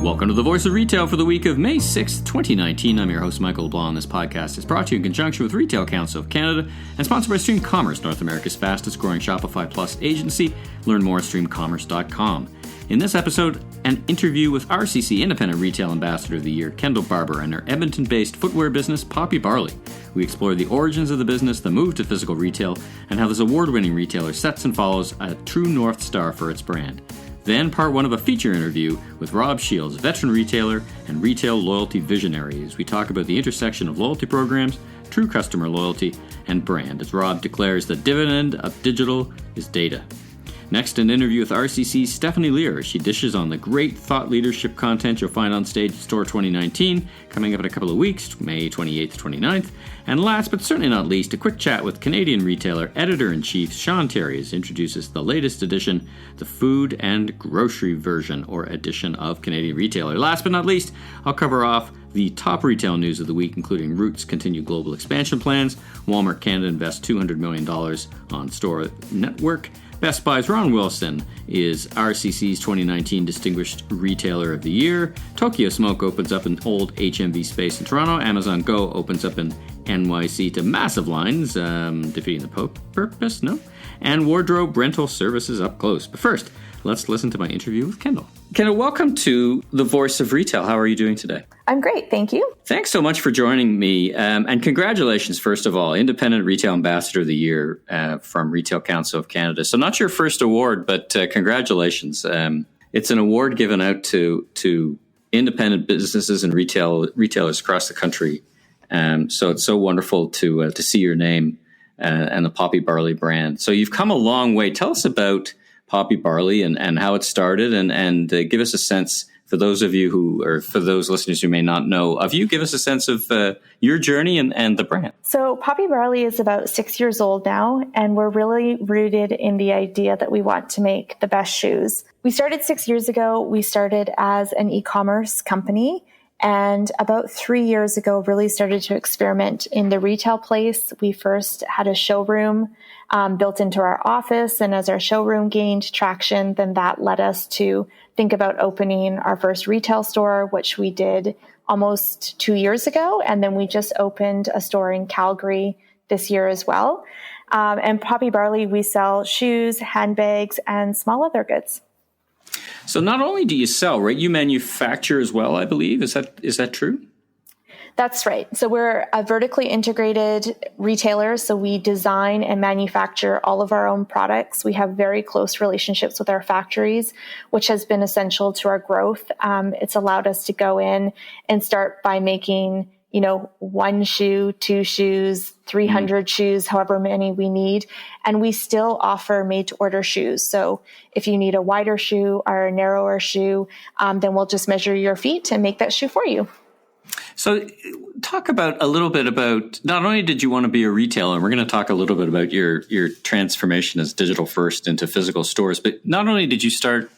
Welcome to the Voice of Retail for the week of May 6th, 2019. I'm your host, Michael LeBlanc. This podcast is brought to you in conjunction with Retail Council of Canada and sponsored by Stream Commerce, North America's fastest growing Shopify Plus agency. Learn more at streamcommerce.com. In this episode, an interview with RCC Independent Retail Ambassador of the Year, Kendall Barber, and her Edmonton-based footwear business, Poppy Barley. We explore the origins of the business, the move to physical retail, and how this award-winning retailer sets and follows a true North Star for its brand. Then part one of a feature interview with Rob Shields, veteran retailer and retail loyalty visionary, as we talk about the intersection of loyalty programs, true customer loyalty, and brand, as Rob declares the dividend of digital is data. Next, an interview with RCC's Stephanie Lear. She dishes on the great thought leadership content you'll find on Stage Store 2019, coming up in a couple of weeks, May 28th to 29th. And last, but certainly not least, a quick chat with Canadian retailer, editor-in-chief Sean Tarry, as introduces the latest edition, the food and grocery version or edition of Canadian Retailer. Last but not least, I'll cover off the top retail news of the week, including Roots' continued global expansion plans, Walmart Canada invests $200 million on store network, Best Buy's Ron Wilson is RCC's 2019 Distinguished Retailer of the Year. Tokyo Smoke opens up an old HMV space in Toronto. Amazon Go opens up in NYC to massive lines, defeating the purpose, no? And wardrobe rental services up close. But first, let's listen to my interview with Kendall. Kendall, welcome to the Voice of Retail. How are you doing today? I'm great, thank you. Thanks so much for joining me. And congratulations, first of all, Independent Retail Ambassador of the Year from Retail Council of Canada. So not your first award, but congratulations. It's an award given out to independent businesses and retailers across the country. So it's so wonderful to see your name and the Poppy Barley brand. So you've come a long way. Tell us about Poppy Barley and how it started and give us a sense, for those of you or for those listeners who may not know of you, give us a sense of your journey and the brand. So Poppy Barley is about 6 years old now, and we're really rooted in the idea that we want to make the best shoes. We started 6 years ago. We started as an e-commerce company, and about 3 years ago, really started to experiment in the retail place. We first had a showroom built into our office. And as our showroom gained traction, then that led us to think about opening our first retail store, which we did almost 2 years ago. And then we just opened a store in Calgary this year as well. And Poppy Barley, we sell shoes, handbags, and small leather goods. So not only do you sell, right, you manufacture as well, I believe. Is that true? That's right. So we're a vertically integrated retailer. So we design and manufacture all of our own products. We have very close relationships with our factories, which has been essential to our growth. It's allowed us to go in and start by making, one shoe, two shoes, 300 shoes, however many we need. And we still offer made to order shoes. So if you need a wider shoe or a narrower shoe, then we'll just measure your feet and make that shoe for you. So talk a little bit about, not only did you want to be a retailer, and we're going to talk a little bit about your transformation as digital first into physical stores, but not only did you start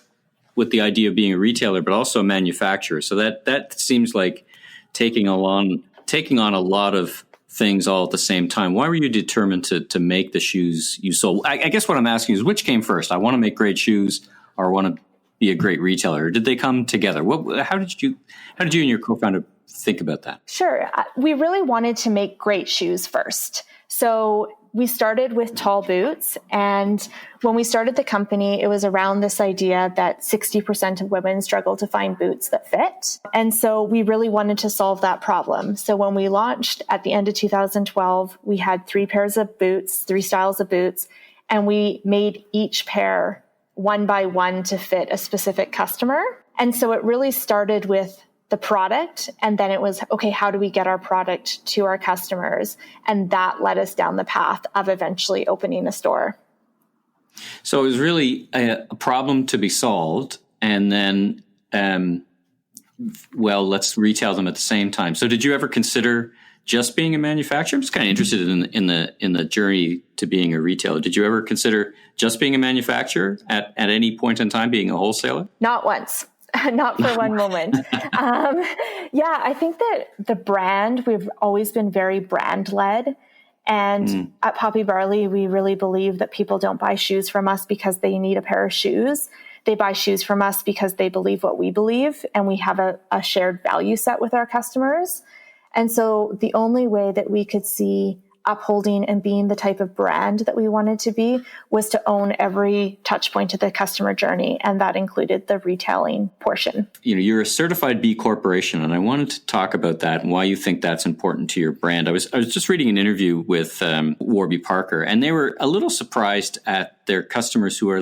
with the idea of being a retailer, but also a manufacturer. So that seems like taking on a lot of things all at the same time. Why were you determined to make the shoes you sold? I guess what I'm asking is, which came first? I want to make great shoes, or I want to be a great retailer. Or did they come together? How did you and your co-founder think about that? Sure. We really wanted to make great shoes first. So we started with tall boots. And when we started the company, it was around this idea that 60% of women struggle to find boots that fit. And so we really wanted to solve that problem. So when we launched at the end of 2012, we had 3 pairs of boots, 3 styles of boots, and we made each pair one by one to fit a specific customer. And so it really started with the product. And then it was, okay, how do we get our product to our customers? And that led us down the path of eventually opening a store. So it was really a problem to be solved. And then, let's retail them at the same time. So did you ever consider just being a manufacturer? I'm just kind of interested in the journey to being a retailer. Did you ever consider just being a manufacturer at any point in time, being a wholesaler? Not once. Not for one moment. I think that the brand, we've always been very brand led. And at Poppy Barley, we really believe that people don't buy shoes from us because they need a pair of shoes. they buy shoes from us because they believe what we believe, and we have a shared value set with our customers. And so the only way that we could see upholding and being the type of brand that we wanted to be was to own every touch point of the customer journey. And that included the retailing portion. You're a certified B Corporation, and I wanted to talk about that and why you think that's important to your brand. I was just reading an interview with Warby Parker, and they were a little surprised at their customers who are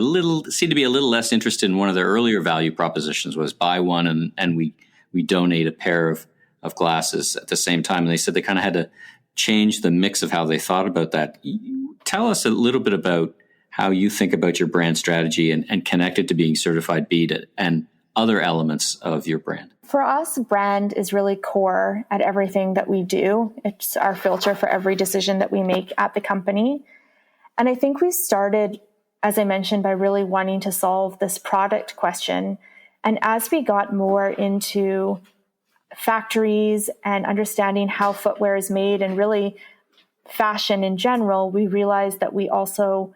seem to be a little less interested in one of their earlier value propositions was buy one and we donate a pair of glasses at the same time. And they said they kind of had to change the mix of how they thought about that. Tell us a little bit about how you think about your brand strategy and connect it to being certified B and other elements of your brand. For us, brand is really core at everything that we do. It's our filter for every decision that we make at the company. And I think we started, as I mentioned, by really wanting to solve this product question. And as we got more into factories and understanding how footwear is made and really fashion in general, we realized that we also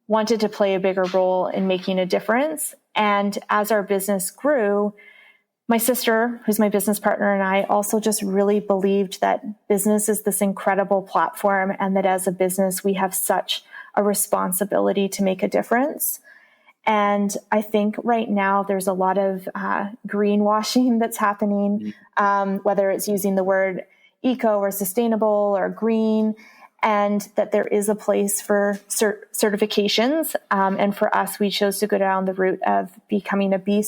wanted to play a bigger role in making a difference. And as our business grew, my sister, who's my business partner, and I also just really believed that business is this incredible platform, and that as a business, we have such a responsibility to make a difference. And I think right now there's a lot of greenwashing that's happening, whether it's using the word eco or sustainable or green, and that there is a place for certifications. And for us, we chose to go down the route of becoming a B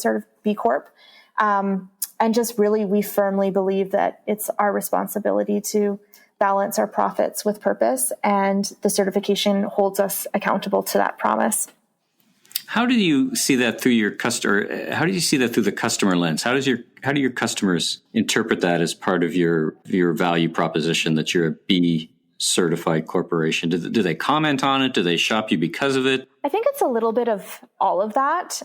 Corp. And just really, we firmly believe that it's our responsibility to balance our profits with purpose, and the certification holds us accountable to that promise. How do you see that through your customer? How do you see that through the customer lens? How do your customers interpret that as part of your value proposition that you're a B certified corporation? Do they comment on it? Do they shop you because of it? I think it's a little bit of all of that.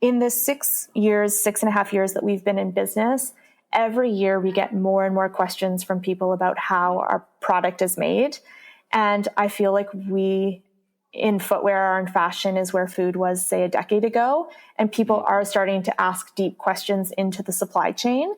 In the 6.5 years that we've been in business, every year we get more and more questions from people about how our product is made. And I feel like we, in footwear or in fashion, is where food was, say, a decade ago. And people are starting to ask deep questions into the supply chain.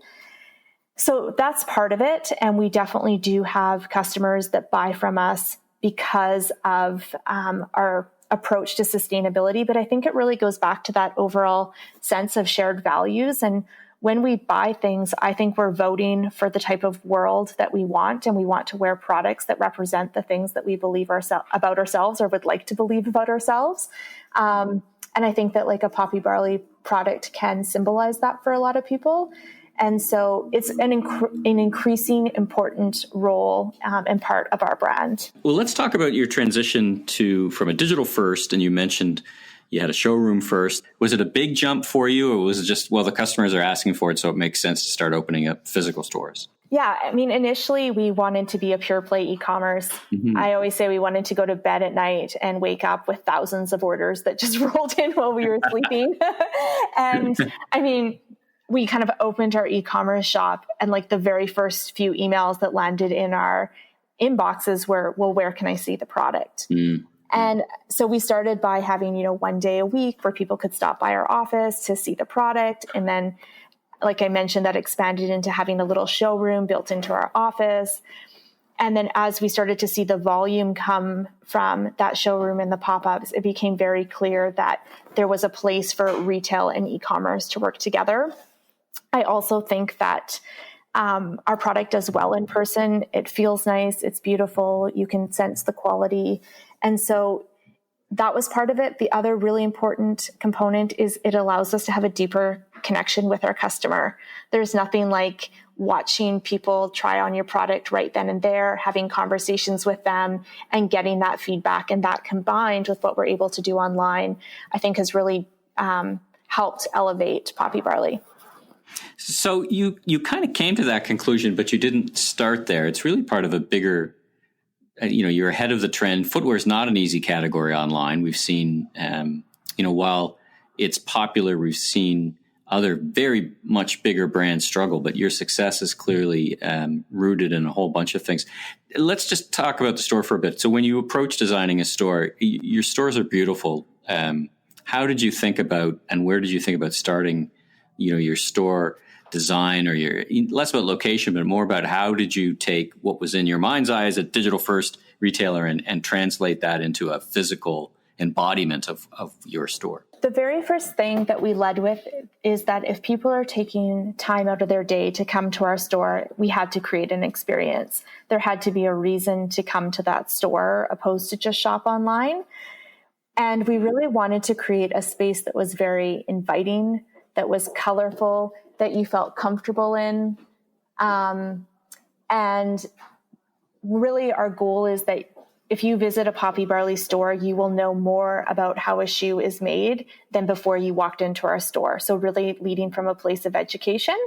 So that's part of it. And we definitely do have customers that buy from us because of our approach to sustainability. But I think it really goes back to that overall sense of shared values. And when we buy things, I think we're voting for the type of world that we want, and we want to wear products that represent the things that we believe about ourselves or would like to believe about ourselves. And I think that like a Poppy Barley product can symbolize that for a lot of people. And so it's an increasing important role and part of our brand. Well, let's talk about your transition from a digital first, and you mentioned you had a showroom first. Was it a big jump for you, or was it just, well, the customers are asking for it, so it makes sense to start opening up physical stores? Yeah, I mean, initially we wanted to be a pure play e-commerce. Mm-hmm. I always say we wanted to go to bed at night and wake up with thousands of orders that just rolled in while we were sleeping. And I mean, we kind of opened our e-commerce shop, and like the very first few emails that landed in our inboxes were, well, where can I see the product? Mm. And so we started by having, one day a week where people could stop by our office to see the product. And then, like I mentioned, that expanded into having a little showroom built into our office. And then as we started to see the volume come from that showroom and the pop-ups, it became very clear that there was a place for retail and e-commerce to work together. I also think that our product does well in person. It feels nice. It's beautiful. You can sense the quality. And so that was part of it. The other really important component is it allows us to have a deeper connection with our customer. There's nothing like watching people try on your product right then and there, having conversations with them and getting that feedback. And that combined with what we're able to do online, I think has really helped elevate Poppy Barley. So you kind of came to that conclusion, but you didn't start there. It's really part of a bigger, you're ahead of the trend. Footwear is not an easy category online. We've seen, while it's popular, we've seen other very much bigger brands struggle, but your success is clearly rooted in a whole bunch of things. Let's just talk about the store for a bit. So when you approach designing a store, your stores are beautiful. how did you think about, and where did you think about starting, your store design, or your, less about location, but more about how did you take what was in your mind's eye as a digital first retailer and translate that into a physical embodiment of your store? The very first thing that we led with is that if people are taking time out of their day to come to our store, we had to create an experience. There had to be a reason to come to that store opposed to just shop online. And we really wanted to create a space that was very inviting, that was colorful, that you felt comfortable in. And really our goal is that if you visit a Poppy Barley store, you will know more about how a shoe is made than before you walked into our store. So really leading from a place of education.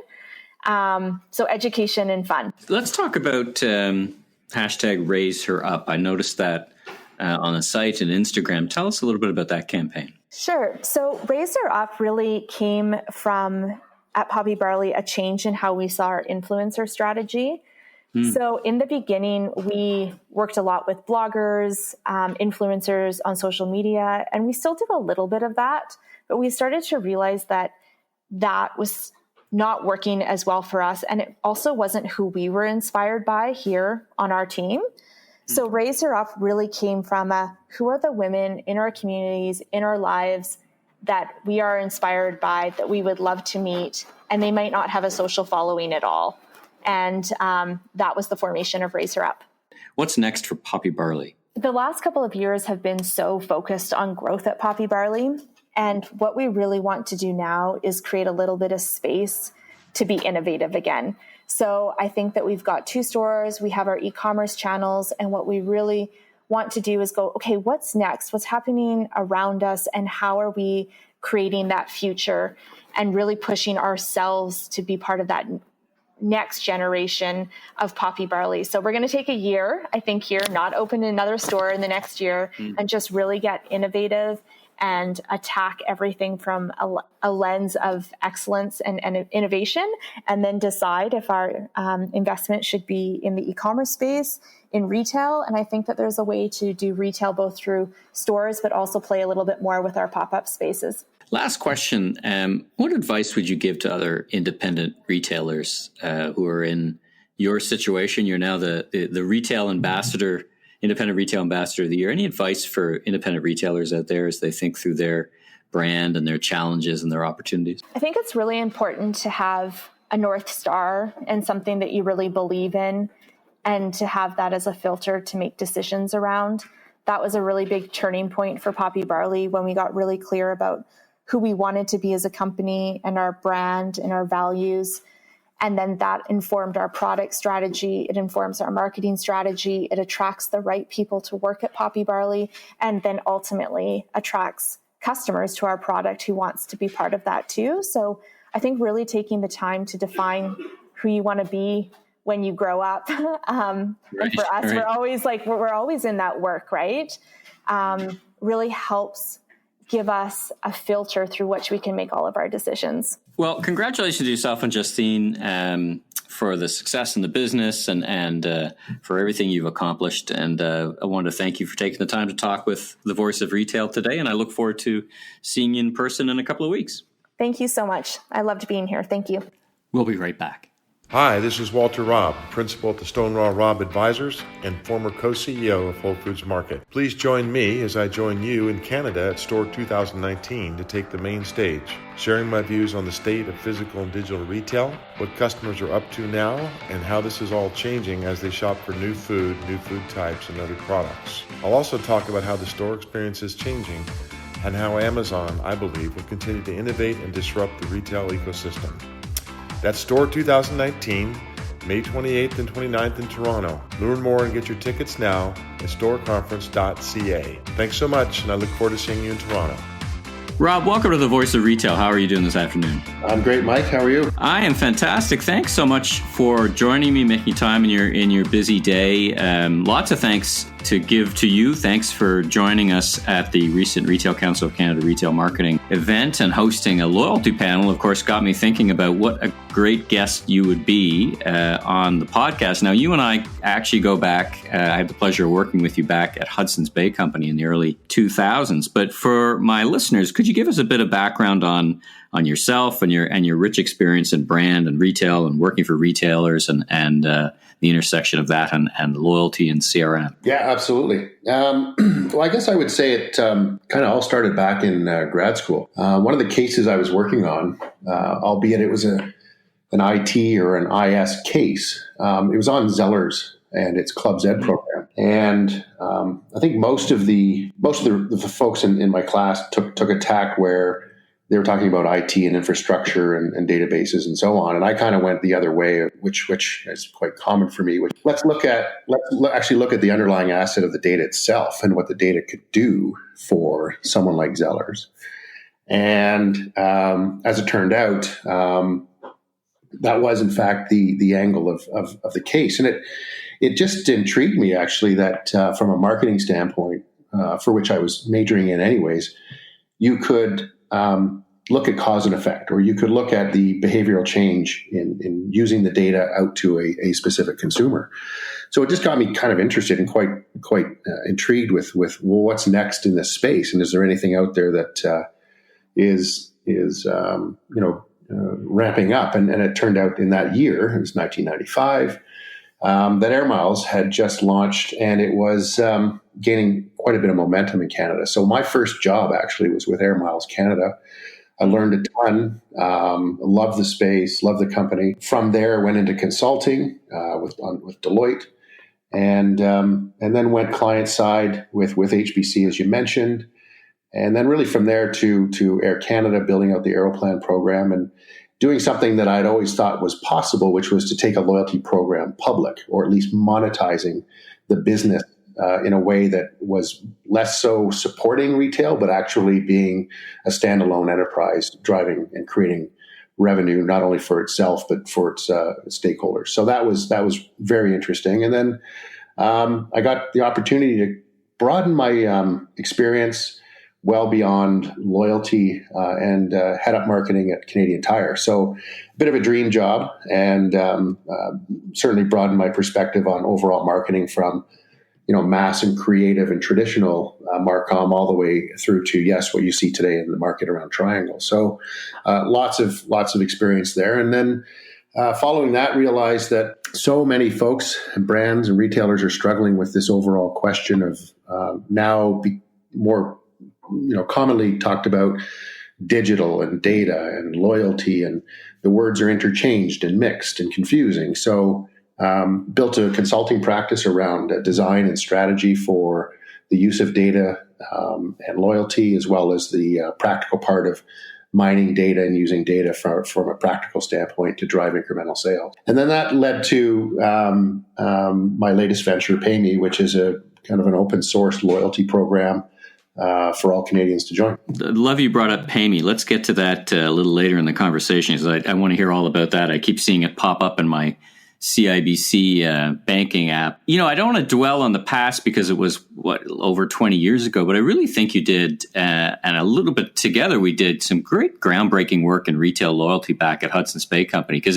So education and fun. Let's talk about hashtag Raise Her Up. I noticed that on the site and Instagram. Tell us a little bit about that campaign. Sure. So Raise Her Up really came from, at Poppy Barley, a change in how we saw our influencer strategy. So in the beginning, we worked a lot with bloggers, influencers on social media, and we still do a little bit of that. But we started to realize that that was not working as well for us. And it also wasn't who we were inspired by here on our team. So Raise Her Up really came from who are the women in our communities, in our lives that we are inspired by, that we would love to meet, and they might not have a social following at all. And that was the formation of Raise Her Up. What's next for Poppy Barley? The last couple of years have been so focused on growth at Poppy Barley. And what we really want to do now is create a little bit of space to be innovative again. So I think that we've got 2 stores, we have our e-commerce channels, and what we really want to do is go, okay, what's next? What's happening around us, and how are we creating that future and really pushing ourselves to be part of that next generation of Poppy Barley. So we're going to take a year, I think, here, not open another store in the next year, and just really get innovative and attack everything from a lens of excellence and innovation, and then decide if our investment should be in the e-commerce space, in retail. And I think that there's a way to do retail both through stores, but also play a little bit more with our pop-up spaces. Last question. What advice would you give to other independent retailers who are in your situation? You're now the retail ambassador, independent retail ambassador of the year. Any advice for independent retailers out there as they think through their brand and their challenges and their opportunities? I think it's really important to have a North Star and something that you really believe in, and to have that as a filter to make decisions around. That was a really big turning point for Poppy Barley when we got really clear about who we wanted to be as a company and our brand and our values. And then that informed our product strategy. It informs our marketing strategy. It attracts the right people to work at Poppy Barley, and then ultimately attracts customers to our product who wants to be part of that too. So I think really taking the time to define who you want to be when you grow up. Right, and for us, right. we're always in that work, right? Really helps give us a filter through which we can make all of our decisions. Well, congratulations to yourself and Justine for the success in the business and for everything you've accomplished. And I want to thank you for taking the time to talk with the Voice of Retail today. And I look forward to seeing you in person in a couple of weeks. Thank you so much. I loved being here. Thank you. We'll be right back. Hi, this is Walter Robb, Principal at the Stonewall Robb Advisors and former Co-CEO of Whole Foods Market. Please join me as I join you in Canada at Store 2019 to take the main stage, sharing my views on the state of physical and digital retail, what customers are up to now, and how this is all changing as they shop for new food types, and other products. I'll also talk about how the store experience is changing and how Amazon, I believe, will continue to innovate and disrupt the retail ecosystem. That's Store 2019, May 28th and 29th in Toronto. Learn more and get your tickets now at storeconference.ca. Thanks so much, and I look forward to seeing you in Toronto. Rob, welcome to the Voice of Retail. How are you doing this afternoon? I'm great, Mike. How are you? I am fantastic. Thanks so much for joining me, making time in your busy day. Lots of thanks to give to you. Thanks for joining us at the recent Retail Council of Canada Retail Marketing event and hosting a loyalty panel. Of course, got me thinking about what a great guest you would be on the podcast. Now, you and I actually go back. I had the pleasure of working with you back at Hudson's Bay Company in the early 2000s. But for my listeners, could you give us a bit of background on yourself and your rich experience in brand and retail and working for retailers and the intersection of that and loyalty and CRM? Yeah, absolutely. Well, I guess I would say it kind of all started back in grad school. One of the cases I was working on, albeit it was an IT or an IS case, it was on Zellers and its Clubs Ed program. And I think most of the folks in my class took a tack where they were talking about IT and infrastructure and databases and so on. And I kind of went the other way, which is quite common for me. Let's actually look at the underlying asset of the data itself and what the data could do for someone like Zellers. And as it turned out, that was in fact the angle of the case. And it just intrigued me actually that from a marketing standpoint, for which I was majoring in anyways, you could look at cause and effect, or you could look at the behavioral change in using the data out to a specific consumer. So it just got me kind of interested and quite intrigued with well, what's next in this space, and is there anything out there that is ramping up? And it turned out in that year, it was 1995, that Air Miles had just launched, and it was gaining quite a bit of momentum in Canada. So my first job actually was with Air Miles Canada. I learned a ton, loved the space, loved the company. From there, went into consulting with Deloitte, and then went client side with HBC, as you mentioned, and then really from there to Air Canada, building out the Aeroplan program and doing something that I'd always thought was possible, which was to take a loyalty program public, or at least monetizing the business in a way that was less so supporting retail, but actually being a standalone enterprise, driving and creating revenue not only for itself but for its stakeholders. So that was very interesting. And then I got the opportunity to broaden my experience well beyond loyalty and head up marketing at Canadian Tire. So a bit of a dream job, and certainly broadened my perspective on overall marketing from mass and creative and traditional Marcom all the way through to, yes, what you see today in the market around Triangle. So lots of experience there. And then following that, realized that so many folks and brands and retailers are struggling with this overall question of more commonly talked about digital and data and loyalty, and the words are interchanged and mixed and confusing. So built a consulting practice around design and strategy for the use of data and loyalty, as well as the practical part of mining data and using data from a practical standpoint to drive incremental sales. And then that led to my latest venture, PayMe, which is a kind of an open source loyalty program for all Canadians to join. Love you brought up PayMe. Let's get to that a little later in the conversation, because I want to hear all about that. I keep seeing it pop up in my CIBC banking app. I don't want to dwell on the past because it was over 20 years ago, but I really think you did, and a little bit together, we did some great groundbreaking work in retail loyalty back at Hudson's Bay Company. Because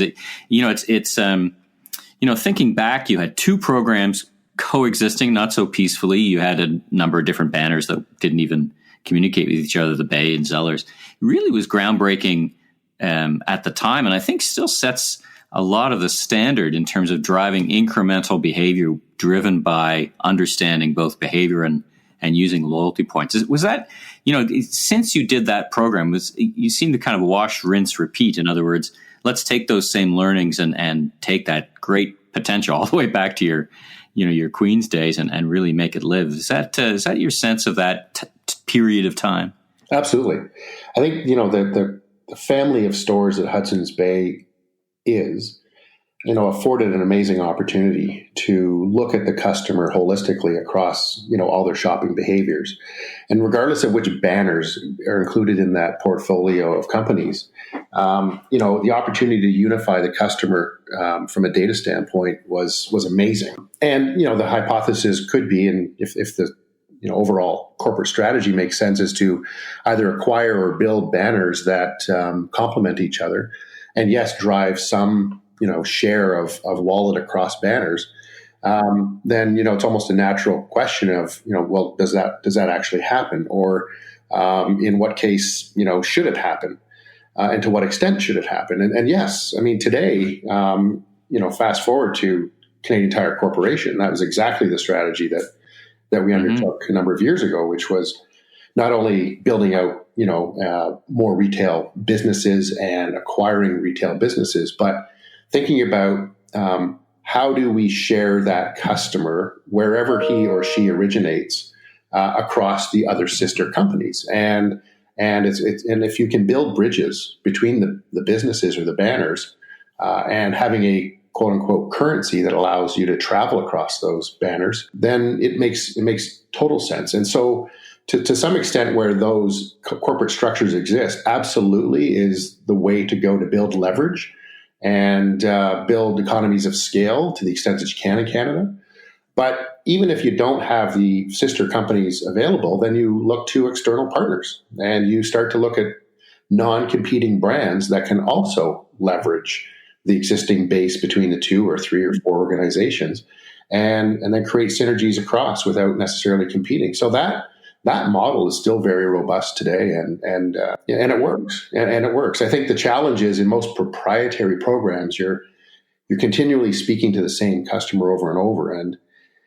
thinking back, you had two programs coexisting not so peacefully. You had a number of different banners that didn't even communicate with each other, the Bay and Zellers. It really was groundbreaking at the time, and I think still sets a lot of the standard in terms of driving incremental behavior driven by understanding both behavior and using loyalty points. Was that, since you did that program, you seem to kind of wash, rinse, repeat. In other words, let's take those same learnings and take that great potential all the way back to your Queen's days and really make it live. Is that your sense of that period of time? Absolutely. I think, the family of stores at Hudson's Bay afforded an amazing opportunity to look at the customer holistically across, all their shopping behaviors. And regardless of which banners are included in that portfolio of companies, The opportunity to unify the customer from a data standpoint was amazing. And, the hypothesis could be, and if the overall corporate strategy makes sense, is to either acquire or build banners that complement each other, and yes, drive some share of wallet across banners. Then it's almost a natural question of well, does that actually happen, or in what case should it happen, and to what extent should it happen? And yes, I mean today, fast forward to Canadian Tire Corporation, that was exactly the strategy that we undertook a number of years ago, which was not only building out more retail businesses and acquiring retail businesses, but thinking about how do we share that customer wherever he or she originates across the other sister companies, and if you can build bridges between the businesses or the banners, and having a quote unquote currency that allows you to travel across those banners, then it makes total sense. And so to some extent where those corporate structures exist, absolutely is the way to go to build leverage and build economies of scale to the extent that you can in Canada. But even if you don't have the sister companies available, then you look to external partners and you start to look at non-competing brands that can also leverage the existing base between the 2 or 3 or 4 organizations, and then create synergies across without necessarily competing. So that model is still very robust today, and it works. And it works. I think the challenge is in most proprietary programs, you're continually speaking to the same customer over and over. And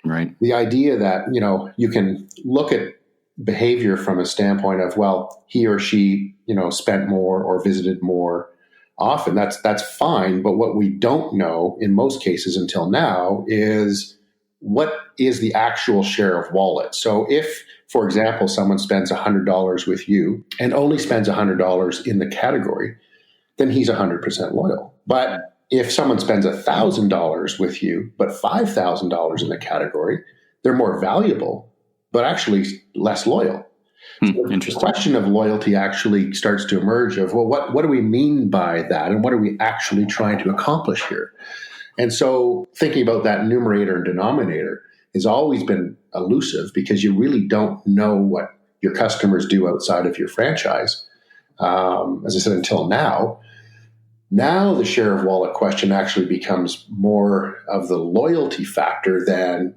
right. The idea that you can look at behavior from a standpoint of, well, he or she spent more or visited more often, that's fine. But what we don't know in most cases until now is what is the actual share of wallet. So if, for example, someone spends $100 with you and only spends $100 in the category, then he's 100% loyal. But if someone spends $1,000 with you, but $5,000 in the category, they're more valuable, but actually less loyal. So the question of loyalty actually starts to emerge of, well, what do we mean by that? And what are we actually trying to accomplish here? And so thinking about that numerator and denominator has always been elusive, because you really don't know what your customers do outside of your franchise. As I said, until now. Now the share of wallet question actually becomes more of the loyalty factor than,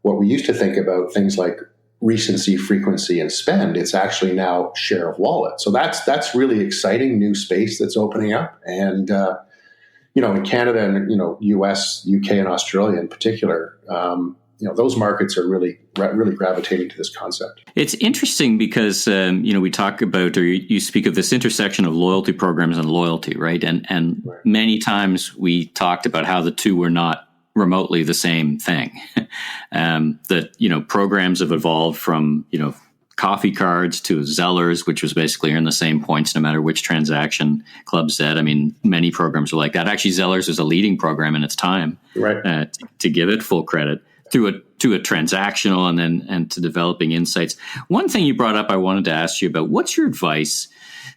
what we used to think about, things like recency, frequency, and spend. It's actually now share of wallet. So that's really exciting new space that's opening up. And, in Canada and, US, UK, and Australia in particular, those markets are really gravitating to this concept. It's interesting because, we talk about, or you speak of this intersection of loyalty programs and loyalty, right? And right. Many times we talked about how the two were not remotely the same thing. That, programs have evolved from, coffee cards to Zellers, which was basically earn the same points no matter which transaction Club said. I mean, many programs are like that. Actually, Zellers was a leading program in its time, right? To give it full credit. To a transactional and to developing insights. One thing you brought up, I wanted to ask you about. What's your advice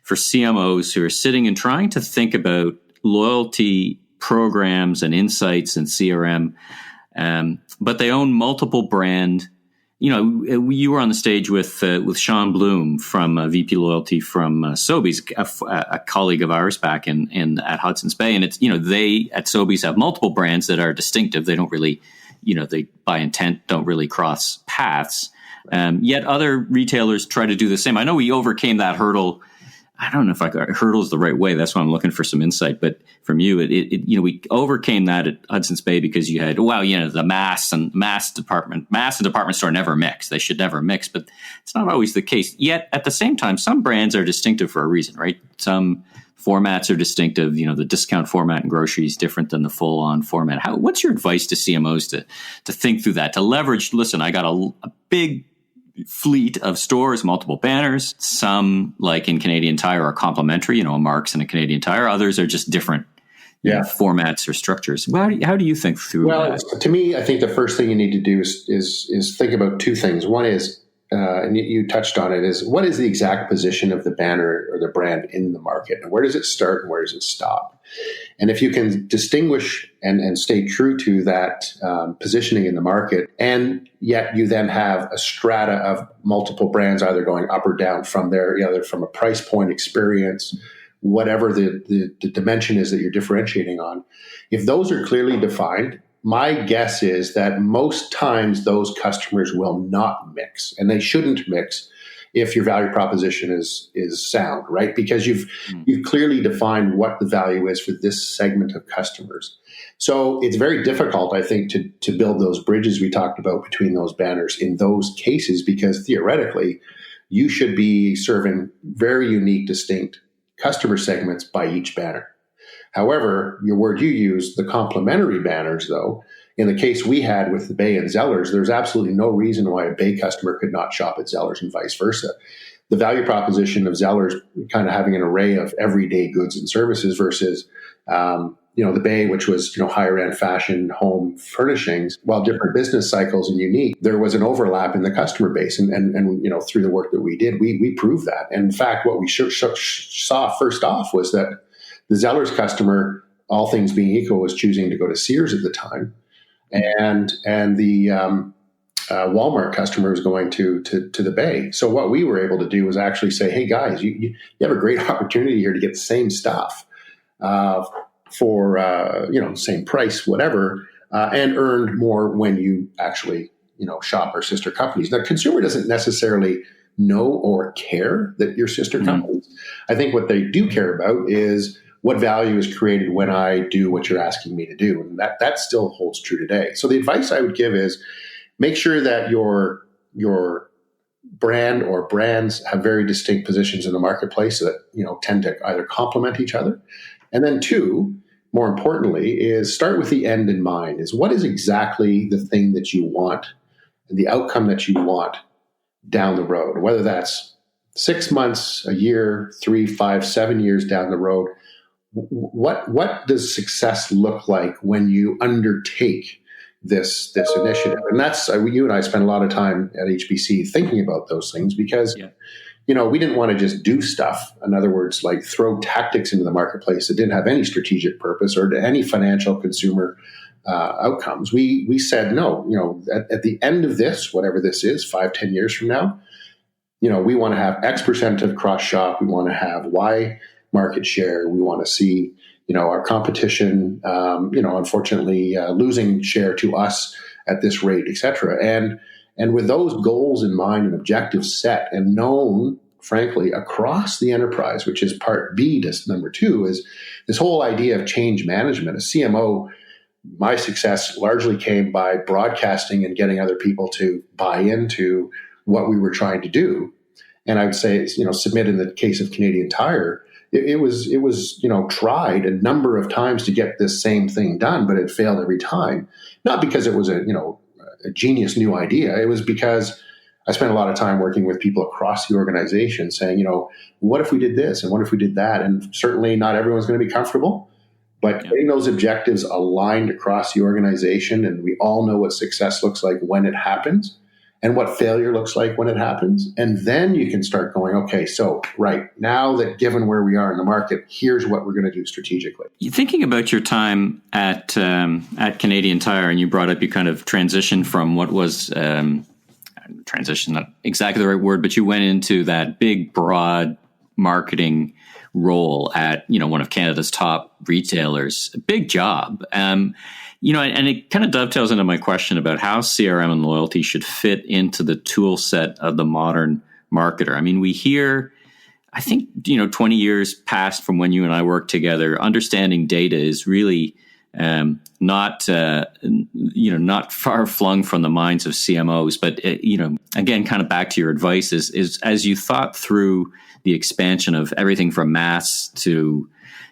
for CMOs who are sitting and trying to think about loyalty programs and insights and CRM, but they own multiple brand? You were on the stage with Sean Bloom from VP Loyalty from Sobeys, a colleague of ours back at Hudson's Bay, and it's they at Sobeys have multiple brands that are distinctive. They don't really. They by intent don't really cross paths. Yet other retailers try to do the same. I know we overcame that hurdle. I don't know if hurdle is the right way. That's why I'm looking for some insight. But from you, we overcame that at Hudson's Bay because you had, the mass and department store never mix. They should never mix, but it's not always the case. Yet at the same time, some brands are distinctive for a reason, right? Some formats are distinctive. The discount format in grocery is different than the full-on format. What's your advice to CMOs to think through that, to leverage? Listen, I got a big fleet of stores, multiple banners. Some, like in Canadian Tire, are complementary. A Mark's and a Canadian Tire. Others are just different formats or structures. How do you think through that? To me, I think the first thing you need to do is think about two things. One is and you touched on it, is what is the exact position of the banner or the brand in the market? And where does it start and where does it stop? And if you can distinguish and stay true to that positioning in the market, and yet you then have a strata of multiple brands either going up or down from there, either from a price point, experience, whatever the dimension is that you're differentiating on, if those are clearly defined, my guess is that most times those customers will not mix, and they shouldn't mix if your value proposition is sound, right? Because you've clearly defined what the value is for this segment of customers. So it's very difficult, I think, to build those bridges we talked about between those banners in those cases, because theoretically, you should be serving very unique, distinct customer segments by each banner. However, your word you use, the complementary banners, though, in the case we had with the Bay and Zellers, there's absolutely no reason why a Bay customer could not shop at Zellers and vice versa. The value proposition of Zellers kind of having an array of everyday goods and services versus, the Bay, which was, higher end fashion, home furnishings, while different business cycles and unique, there was an overlap in the customer base. And through the work that we did, we proved that. And in fact, what we saw first off was that the Zellers customer, all things being equal, was choosing to go to Sears at the time. And the Walmart customer was going to the Bay. So what we were able to do was actually say, hey, guys, you have a great opportunity here to get the same stuff for same price, whatever, and earn more when you actually shop our sister companies. Now, the consumer doesn't necessarily know or care that you're sister companies. I think what they do care about is what value is created when I do what you're asking me to do. And that still holds true today. So the advice I would give is make sure that your brand or brands have very distinct positions in the marketplace that, tend to either complement each other. And then two, more importantly, is start with the end in mind, is what is exactly the thing that you want and the outcome that you want down the road, whether that's 6 months, a year, 3, 5, 7 years down the road. What does success look like when you undertake this initiative? And that's you and I spent a lot of time at HBC thinking about those things because we didn't want to just do stuff. In other words, like throw tactics into the marketplace that didn't have any strategic purpose or to any financial consumer outcomes. We said no. At the end of this, whatever this is, 5, 10 years from now, we want to have X percent of cross shop. We want to have Y market share. We want to see, our competition, unfortunately losing share to us at this rate, et cetera. And with those goals in mind and objectives set and known, frankly, across the enterprise, which is part B, number 2, is this whole idea of change management. As CMO, my success largely came by broadcasting and getting other people to buy into what we were trying to do. And I would say, submit in the case of Canadian Tire, it was tried a number of times to get this same thing done, but it failed every time. Not because it was a genius new idea. It was because I spent a lot of time working with people across the organization saying, what if we did this and what if we did that? And certainly not everyone's going to be comfortable, but getting those objectives aligned across the organization, and we all know what success looks like when it happens and what failure looks like when it happens. And then you can start going, okay, so right now that given where we are in the market, here's what we're going to do strategically. Thinking about your time at Canadian Tire, and you brought up you kind of transitioned from what was transition, not exactly the right word, but you went into that big, broad marketing role at one of Canada's top retailers. A big job. And it kind of dovetails into my question about how CRM and loyalty should fit into the tool set of the modern marketer. I mean, we hear, I think, 20 years past from when you and I worked together, understanding data is really not far flung from the minds of CMOs. But, again, kind of back to your advice is as you thought through the expansion of everything from mass to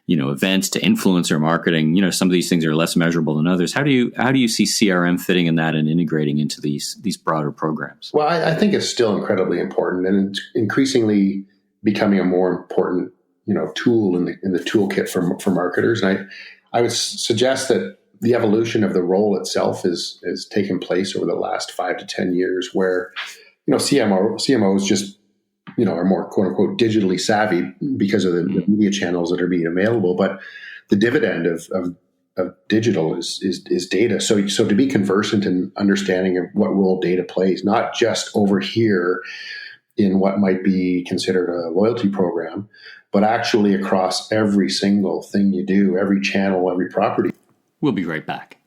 events to influencer marketing, some of these things are less measurable than others. How do you see CRM fitting in that and integrating into these broader programs? Well, I think it's still incredibly important and increasingly becoming a more important, tool in the toolkit for marketers. And I would suggest that the evolution of the role itself has taken place over the last 5 to 10 years, where CMOs just, are more quote unquote digitally savvy because of the media channels that are being available. But the dividend of digital is data. So to be conversant in understanding of what role data plays, not just over here in what might be considered a loyalty program, but actually across every single thing you do, every channel, every property. We'll be right back.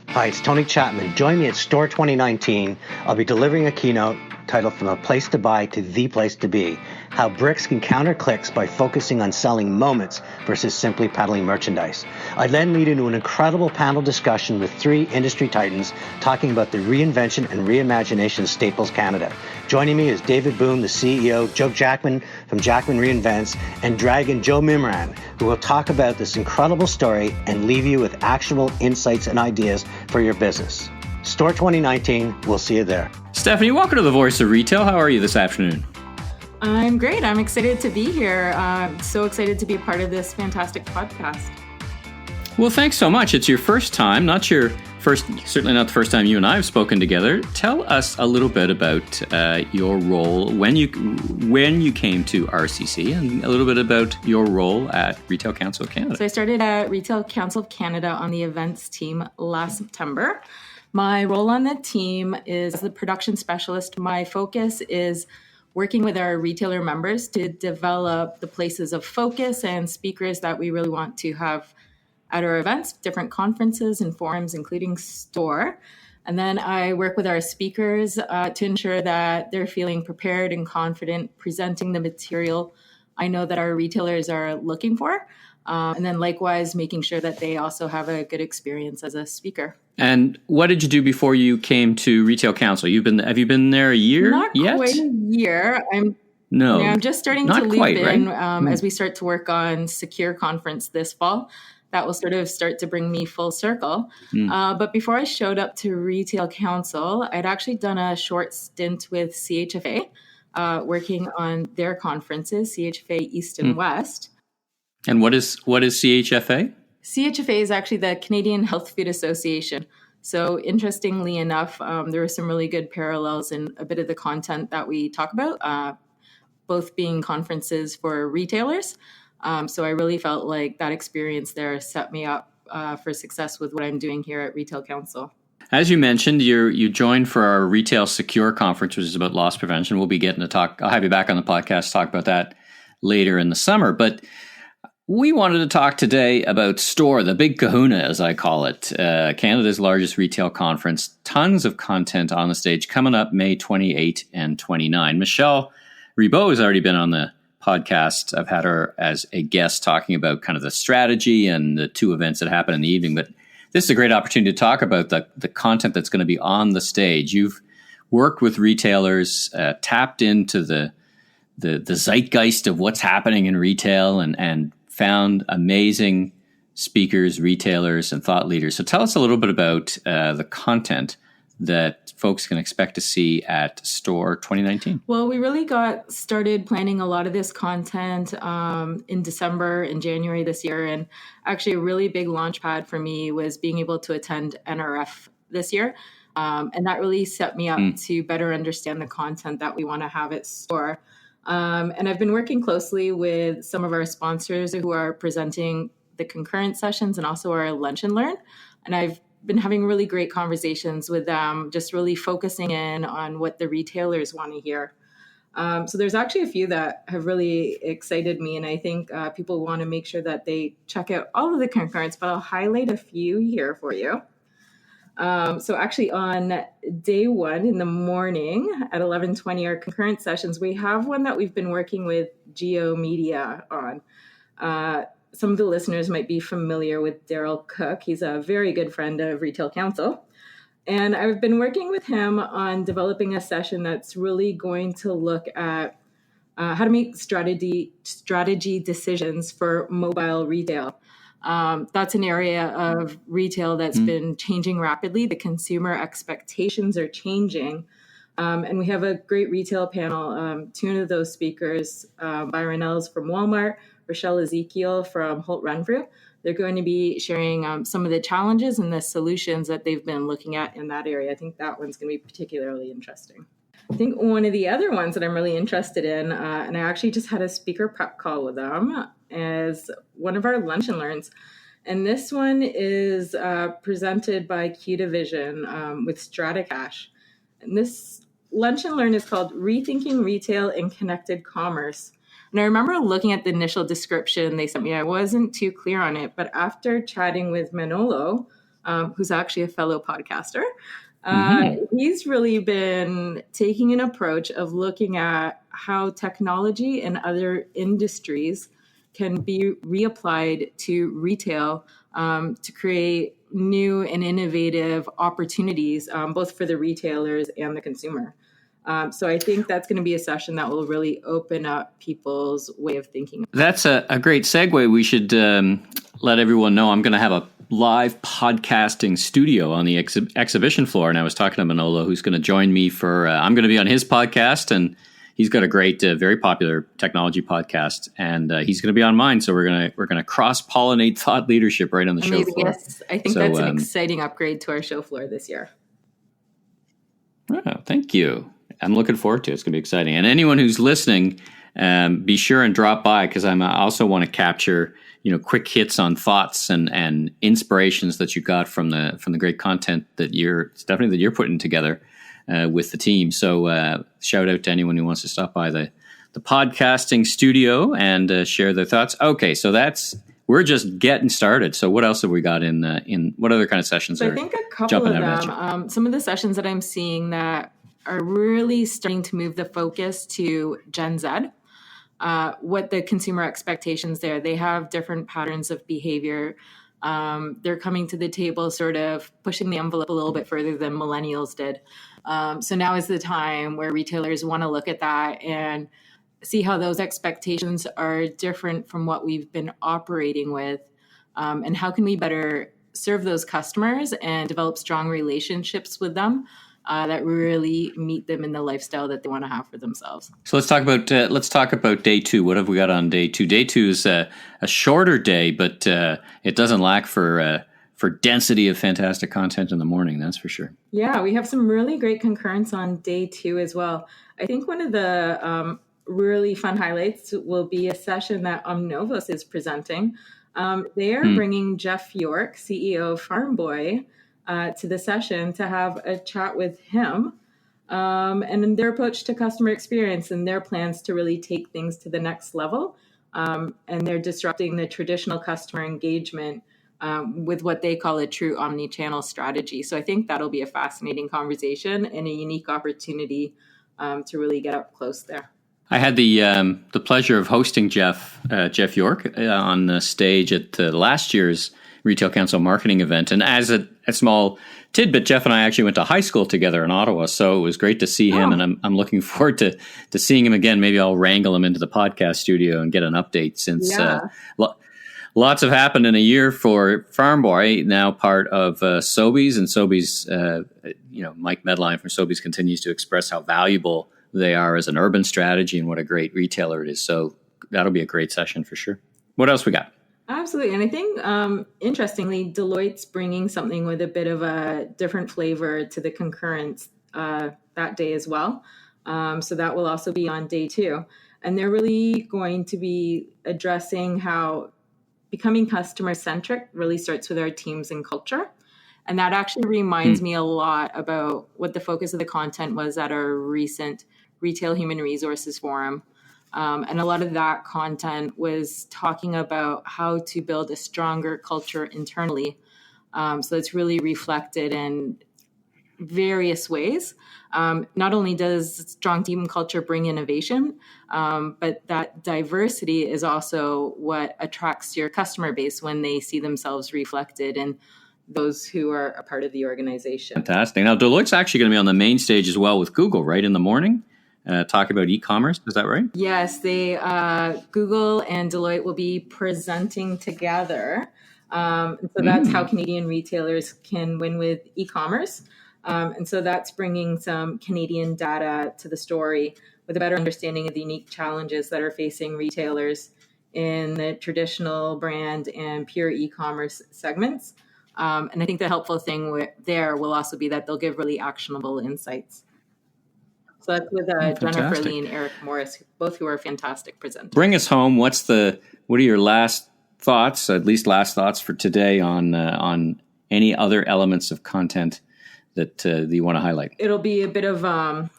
Hi, it's Tony Chapman. Join me at Store 2019. I'll be delivering a keynote titled From a Place to Buy to the Place to Be, how bricks can counter clicks by focusing on selling moments versus simply peddling merchandise. I then lead into an incredible panel discussion with 3 industry titans talking about the reinvention and reimagination of Staples Canada. Joining me is David Boone, the CEO, Joe Jackman from Jackman Reinvents, and Dragon Joe Mimran, who will talk about this incredible story and leave you with actionable insights and ideas for your business. Store 2019, we'll see you there. Stephanie, welcome to the Voice of Retail. How are you this afternoon? I'm great. I'm excited to be here. So excited to be a part of this fantastic podcast. Well, thanks so much. It's your first time, certainly not the first time you and I have spoken together. Tell us a little bit about your role when you came to RCC, and a little bit about your role at Retail Council of Canada. So I started at Retail Council of Canada on the events team last September. My role on the team is the production specialist. My focus is working with our retailer members to develop the places of focus and speakers that we really want to have at our events, different conferences and forums, including store. And then I work with our speakers to ensure that they're feeling prepared and confident presenting the material I know that our retailers are looking for. And then likewise, making sure that they also have a good experience as a speaker. And what did you do before you came to Retail Council? Have you been there a year yet? Not quite a year. I'm just starting to loop in as we start to work on Secure Conference this fall. That will sort of start to bring me full circle. But before I showed up to Retail Council, I'd actually done a short stint with CHFA, working on their conferences, CHFA East and West. And what is CHFA? CHFA is actually the Canadian Health Food Association. So interestingly enough, there are some really good parallels in a bit of the content that we talk about, both being conferences for retailers. So I really felt like that experience there set me up for success with what I'm doing here at Retail Council. As you mentioned, you joined for our Retail Secure Conference, which is about loss prevention. We'll be getting to talk. I'll have you back on the podcast to talk about that later in the summer. But we wanted to talk today about STORE, the big kahuna, as I call it, Canada's largest retail conference. Tons of content on the stage coming up May 28 and 29. Michelle Ribot has already been on the podcast. I've had her as a guest talking about kind of the strategy and the 2 events that happen in the evening. But this is a great opportunity to talk about the content that's going to be on the stage. You've worked with retailers, tapped into the zeitgeist of what's happening in retail and found amazing speakers, retailers, and thought leaders. So tell us a little bit about the content that folks can expect to see at STORE 2019. Well, we really got started planning a lot of this content in December and January this year. And actually a really big launch pad for me was being able to attend NRF this year. And that really set me up to better understand the content that we want to have at STORE. And I've been working closely with some of our sponsors who are presenting the concurrent sessions and also our lunch and learn. And I've been having really great conversations with them, just really focusing in on what the retailers want to hear. So there's actually a few that have really excited me. And I think people want to make sure that they check out all of the concurrents, but I'll highlight a few here for you. So actually on day 1 in the morning at 11:20, our concurrent sessions, we have one that we've been working with Geo Media on. Some of the listeners might be familiar with Daryl Cook. He's a very good friend of Retail Council. And I've been working with him on developing a session that's really going to look at how to make strategy decisions for mobile retail. That's an area of retail that's been changing rapidly. The consumer expectations are changing. And we have a great retail panel. 2 of those speakers, Byron Ells from Walmart, Rochelle Ezekiel from Holt Renfrew. They're going to be sharing some of the challenges and the solutions that they've been looking at in that area. I think that one's going to be particularly interesting. I think one of the other ones that I'm really interested in, and I actually just had a speaker prep call with them, is one of our lunch and learns. And this one is presented by Q Division with Strata Cash. And this lunch and learn is called Rethinking Retail and Connected Commerce. And I remember looking at the initial description they sent me. I wasn't too clear on it, but after chatting with Manolo, who's actually a fellow podcaster, he's really been taking an approach of looking at how technology and other industries can be reapplied to retail to create new and innovative opportunities, both for the retailers and the consumer. So I think that's going to be a session that will really open up people's way of thinking. That's a great segue. We should let everyone know I'm going to have a live podcasting studio on the exhibition floor. And I was talking to Manolo, who's going to join me for, I'm going to be on his podcast, and he's got a great, very popular technology podcast, and he's going to be on mine. So we're going to cross-pollinate thought leadership right on the show floor. Yes, I think that's an exciting upgrade to our show floor this year. Oh, thank you. I'm looking forward to it. It's going to be exciting. And anyone who's listening, be sure and drop by, because I also want to capture, quick hits on thoughts and inspirations that you got from the great content that you're putting together with the team. So shout out to anyone who wants to stop by the podcasting studio and share their thoughts. Okay, so we're just getting started. So what else have we got in what other kind of sessions so are I think a couple of them. Some of the sessions that I'm seeing that are really starting to move the focus to Gen Z. What the consumer expectations there. They have different patterns of behavior. They're coming to the table sort of pushing the envelope a little bit further than millennials did. So now is the time where retailers want to look at that and see how those expectations are different from what we've been operating with, and how can we better serve those customers and develop strong relationships with them that really meet them in the lifestyle that they want to have for themselves. So let's talk about day two. What have we got on day two? Day two is a shorter day, but it doesn't lack for density of fantastic content in the morning. That's for sure. Yeah, we have some really great concurrence on day two as well. I think one of the really fun highlights will be a session that Omnovos is presenting. They are bringing Jeff York, CEO of Farm Boy, to the session to have a chat with him and their approach to customer experience and their plans to really take things to the next level. And they're disrupting the traditional customer engagement with what they call a true omni-channel strategy. So I think that'll be a fascinating conversation and a unique opportunity to really get up close there. I had the pleasure of hosting Jeff York on the stage at last year's Retail Council marketing event. And as a small tidbit, Jeff and I actually went to high school together in Ottawa. So it was great to see him. And I'm looking forward to seeing him again. Maybe I'll wrangle him into the podcast studio and get an update, since lots have happened in a year for Farm Boy, now part of Sobeys. And Sobeys, Mike Medline from Sobeys continues to express how valuable they are as an urban strategy and what a great retailer it is. So that'll be a great session for sure. What else we got? Absolutely. And I think, interestingly, Deloitte's bringing something with a bit of a different flavor to the concurrence that day as well. So that will also be on day two. And they're really going to be addressing how becoming customer-centric really starts with our teams and culture. And that actually reminds me a lot about what the focus of the content was at our recent Retail Human Resources Forum. And a lot of that content was talking about how to build a stronger culture internally. So it's really reflected in various ways. Not only does strong team culture bring innovation, but that diversity is also what attracts your customer base when they see themselves reflected in those who are a part of the organization. Fantastic. Now, Deloitte's actually going to be on the main stage as well with Google, right, in the morning? Talk about e-commerce. Is that right? Yes, Google and Deloitte will be presenting together. So that's how Canadian retailers can win with e-commerce. And so that's bringing some Canadian data to the story with a better understanding of the unique challenges that are facing retailers in the traditional brand and pure e-commerce segments. And I think the helpful thing there will also be that they'll give really actionable insights. So that's with Jennifer Lee and Eric Morris, both who are fantastic presenters. Bring us home. What are your last thoughts, at least last thoughts for today on any other elements of content that you want to highlight? It'll be a bit of a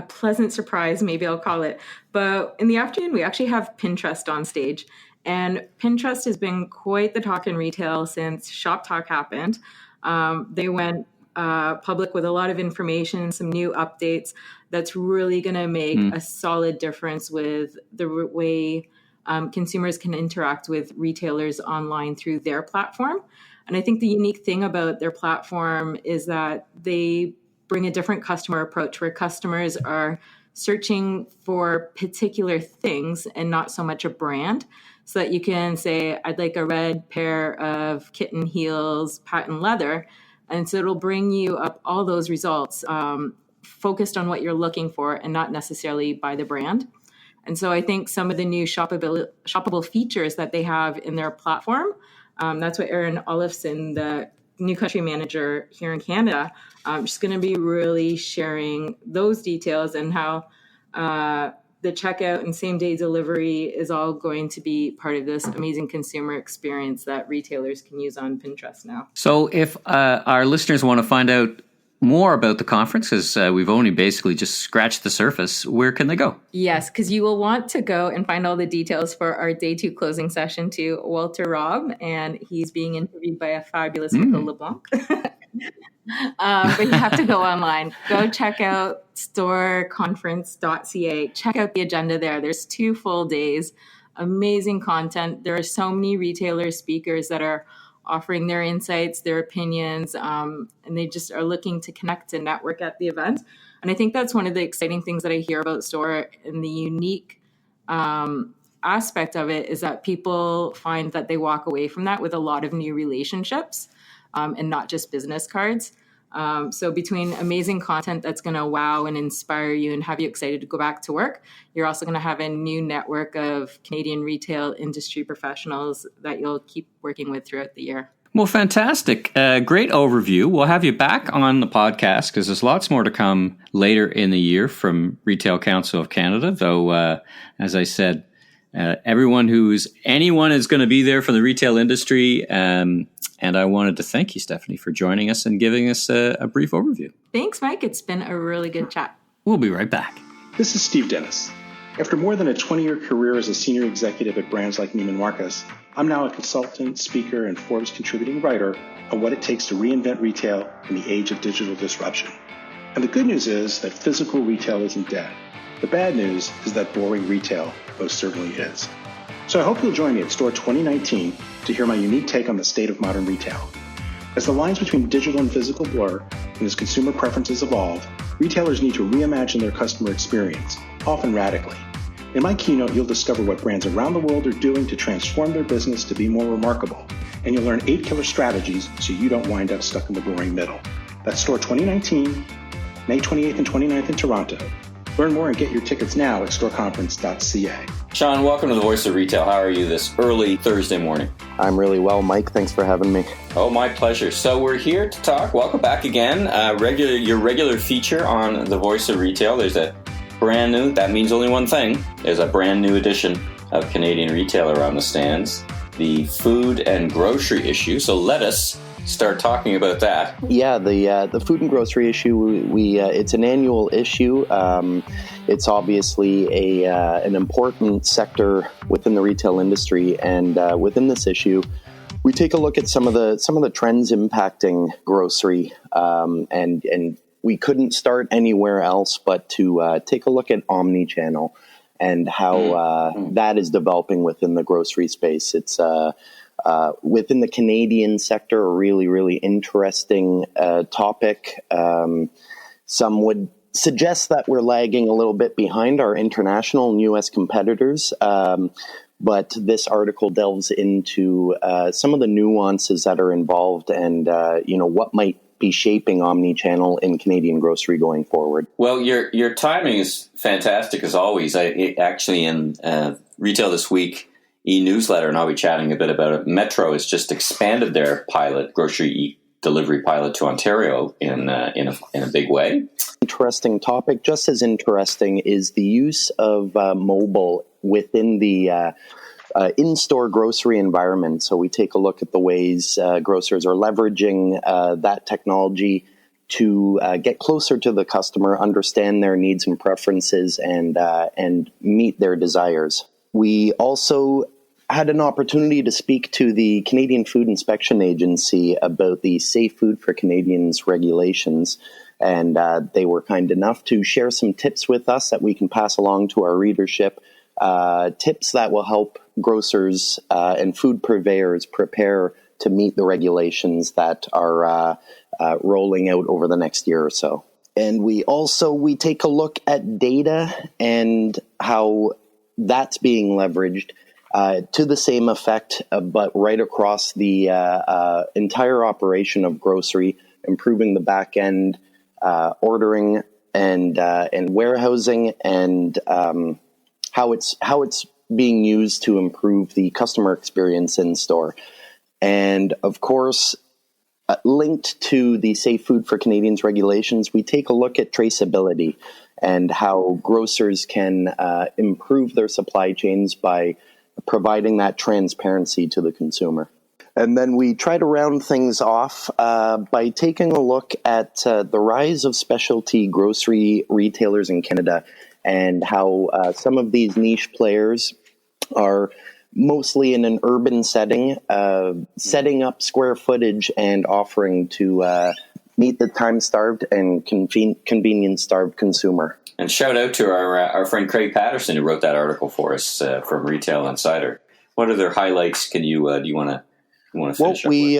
pleasant surprise, maybe I'll call it. But in the afternoon, we actually have Pinterest on stage. And Pinterest has been quite the talk in retail since Shop Talk happened. They went public with a lot of information, some new updates that's really going to make a solid difference with the way consumers can interact with retailers online through their platform. And I think the unique thing about their platform is that they bring a different customer approach where customers are searching for particular things and not so much a brand, so that you can say, I'd like a red pair of kitten heels, patent leather. And so it'll bring you up all those results focused on what you're looking for and not necessarily by the brand. And so I think some of the new shoppable features that they have in their platform, that's what Erin Olafson, the new country manager here in Canada, she's going to be really sharing those details and how the checkout and same-day delivery is all going to be part of this amazing consumer experience that retailers can use on Pinterest now. So if our listeners want to find out more about the conference, because we've only basically just scratched the surface, where can they go? Yes, because you will want to go and find all the details for our day 2 closing session to Walter Robb, and he's being interviewed by a fabulous Michael LeBlanc. But you have to go online. Go check out storeconference.ca. Check out the agenda there. There's 2 full days, amazing content. There are so many retailers, speakers that are offering their insights, their opinions, and they just are looking to connect and network at the event. And I think that's one of the exciting things that I hear about STORE, and the unique aspect of it is that people find that they walk away from that with a lot of new relationships and not just business cards. So between amazing content that's going to wow and inspire you and have you excited to go back to work, you're also going to have a new network of Canadian retail industry professionals that you'll keep working with throughout the year. Well, fantastic. Great overview. We'll have you back on the podcast because there's lots more to come later in the year from Retail Council of Canada, though, as I said, anyone is going to be there from the retail industry. And I wanted to thank you, Stephanie, for joining us and giving us a brief overview. Thanks, Mike. It's been a really good chat. We'll be right back. This is Steve Dennis. After more than a 20-year career as a senior executive at brands like Neiman Marcus, I'm now a consultant, speaker, and Forbes contributing writer on what it takes to reinvent retail in the age of digital disruption. And the good news is that physical retail isn't dead. The bad news is that boring retail most certainly is. So I hope you'll join me at STORE 2019 to hear my unique take on the state of modern retail. As the lines between digital and physical blur, and as consumer preferences evolve, retailers need to reimagine their customer experience, often radically. In my keynote, you'll discover what brands around the world are doing to transform their business to be more remarkable, and you'll learn 8 killer strategies so you don't wind up stuck in the boring middle. That's STORE 2019, May 28th and 29th in Toronto. Learn more and get your tickets now at storeconference.ca. Sean, welcome to the Voice of Retail. How are you this early Thursday morning? I'm really well, Mike. Thanks for having me. Oh, my pleasure. So we're here to talk. Welcome back again. Your regular feature on the Voice of Retail. There's a brand new, that means only one thing. There's a brand new edition of Canadian Retail around the stands, the food and grocery issue. So let us start talking about that. Yeah, the food and grocery issue, we it's an annual issue. It's obviously an important sector within the retail industry, and within this issue, we take a look at some of the trends impacting grocery, and we couldn't start anywhere else but to take a look at omni-channel and how that is developing within the grocery space. It's within the Canadian sector, a really, really interesting topic. Some would suggest that we're lagging a little bit behind our international and U.S. competitors, but this article delves into some of the nuances that are involved and what might be shaping omni-channel in Canadian grocery going forward. Well, your timing is fantastic as always. Actually in Retail This Week e-newsletter, and I'll be chatting a bit about it. Metro has just expanded their pilot, grocery delivery pilot, to Ontario in a big way. interesting topic. Just as interesting is the use of mobile within the in-store grocery environment. So we take a look at the ways grocers are leveraging that technology to get closer to the customer, understand their needs and preferences, and meet their desires. We also had an opportunity to speak to the Canadian Food Inspection Agency about the Safe Food for Canadians regulations, and they were kind enough to share some tips with us that we can pass along to our readership, tips that will help grocers and food purveyors prepare to meet the regulations that are rolling out over the next year or so. And we take a look at data and how that's being leveraged to the same effect, but right across the entire operation of grocery, improving the back end, ordering and warehousing, and how it's being used to improve the customer experience in store. And of course, linked to the Safe Food for Canadians regulations, we take a look at traceability and how grocers can improve their supply chains by providing that transparency to the consumer. And then we try to round things off by taking a look at the rise of specialty grocery retailers in Canada and how some of these niche players are mostly in an urban setting, setting up square footage and offering to meet the time-starved and convenience-starved consumer. And shout out to our friend Craig Patterson, who wrote that article for us from Retail Insider. What are their highlights? Can you do you want to finish up? Well, we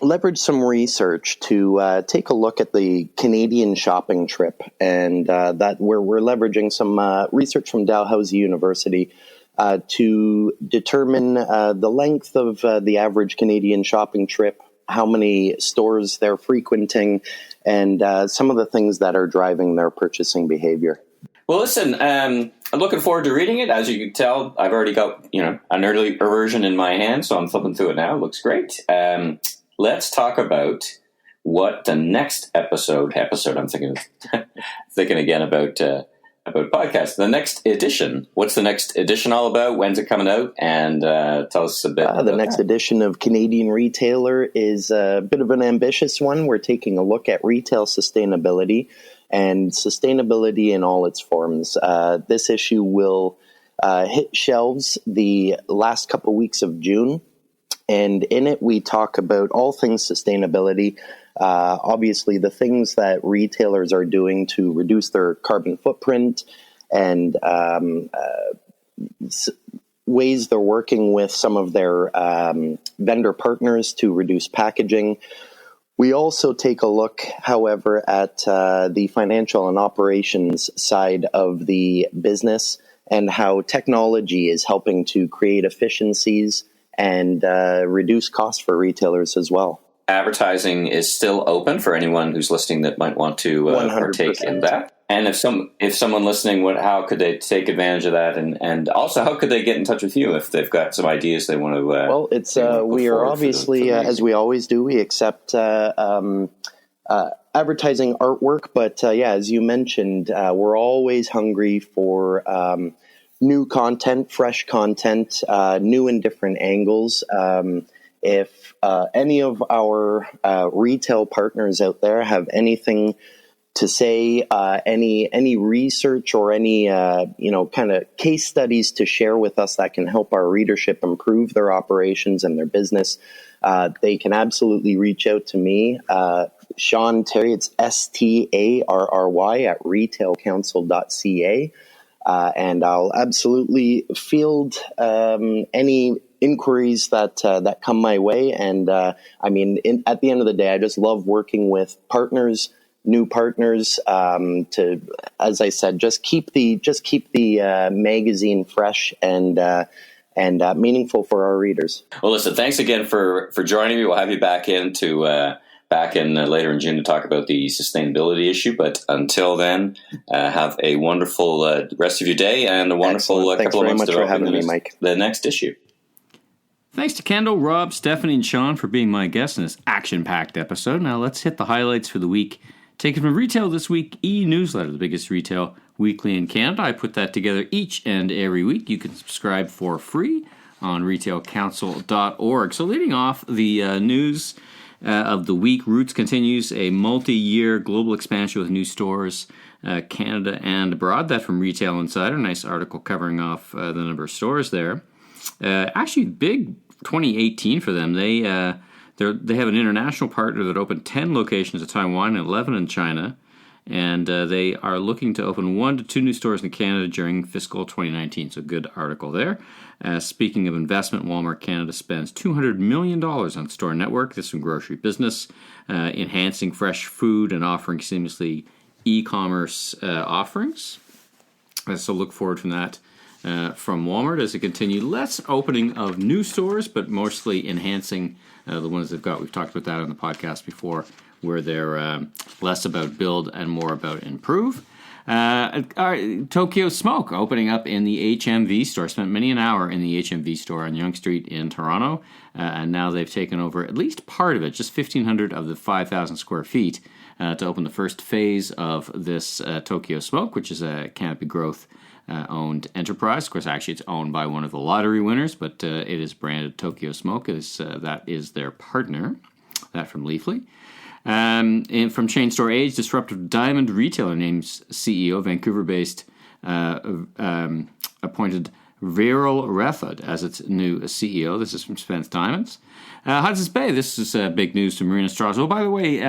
leveraged some research to take a look at the Canadian shopping trip, and that we're leveraging some research from Dalhousie University to determine the length of the average Canadian shopping trip, how many stores they're frequenting, and some of the things that are driving their purchasing behavior. Well, listen, I'm looking forward to reading it. As you can tell, I've already got an early version in my hand, so I'm flipping through it now. It looks great. Let's talk about what the next episode. I'm thinking again about podcasts. The next edition. What's the next edition all about? When's it coming out? And tell us a bit. The next edition of Canadian Retailer is a bit of an ambitious one. We're taking a look at retail sustainability and sustainability in all its forms. This issue will hit shelves the last couple weeks of June. And in it, we talk about all things sustainability. Obviously, the things that retailers are doing to reduce their carbon footprint and ways they're working with some of their vendor partners to reduce packaging. We also take a look, however, at the financial and operations side of the business and how technology is helping to create efficiencies and reduce costs for retailers as well. Advertising is still open for anyone who's listening that might want to partake in that. And if someone listening, how could they take advantage of that? And also, how could they get in touch with you if they've got some ideas they want to? Well, it's we are obviously, as we always do, we accept advertising artwork. But as you mentioned, we're always hungry for new content, fresh content, new and different angles. If any of our retail partners out there have anything to say, any research or any kind of case studies to share with us that can help our readership improve their operations and their business, they can absolutely reach out to me, Sean Tarry. It's STARRY at retailcouncil.ca. And I'll absolutely field any inquiries that come my way. And at the end of the day, I just love working with partners, new partners, to, as I said, just keep the magazine fresh and meaningful for our readers. Well, listen, thanks again for joining me. We'll have you back in later in June to talk about the sustainability issue. But until then, have a wonderful rest of your day and a wonderful couple of months developing the next issue. Thanks to Kendall, Rob, Stephanie, and Sean for being my guests in this action-packed episode. Now let's hit the highlights for the week Taken from Retail This Week e-newsletter, the biggest retail weekly in Canada. I put that together each and every week. You can subscribe for free on retailcouncil.org. So leading off the news of the week, Roots continues a multi-year global expansion with new stores, Canada and abroad. That from Retail Insider. Nice article covering off the number of stores there. Actually, big 2018 for them. They have an international partner that opened 10 locations in Taiwan and 11 in China. And they are looking to open 1 to 2 new stores in Canada during fiscal 2019. So good article there. Speaking of investment, Walmart Canada spends $200 million on store network. This from Grocery Business, enhancing fresh food and offering seamlessly e-commerce offerings. So look forward from that from Walmart as they continue less opening of new stores, but mostly enhancing the ones they've got. We've talked about that on the podcast before, where they're less about build and more about improve. Tokyo Smoke opening up in the HMV store. Spent many an hour in the HMV store on Yonge Street in Toronto, and now they've taken over at least part of it, just 1,500 of the 5,000 square feet, to open the first phase of this Tokyo Smoke, which is a Canopy Growth owned enterprise. Of course, actually, it's owned by one of the lottery winners, but it is branded Tokyo Smoke. That is their partner. That from Leafly. And from Chain Store Age, disruptive diamond retailer names CEO, Vancouver-based, appointed Viral Rathod as its new CEO. This is from Spence Diamonds. Hudson's Bay, this is big news to Marina Strauss. Oh, by the way,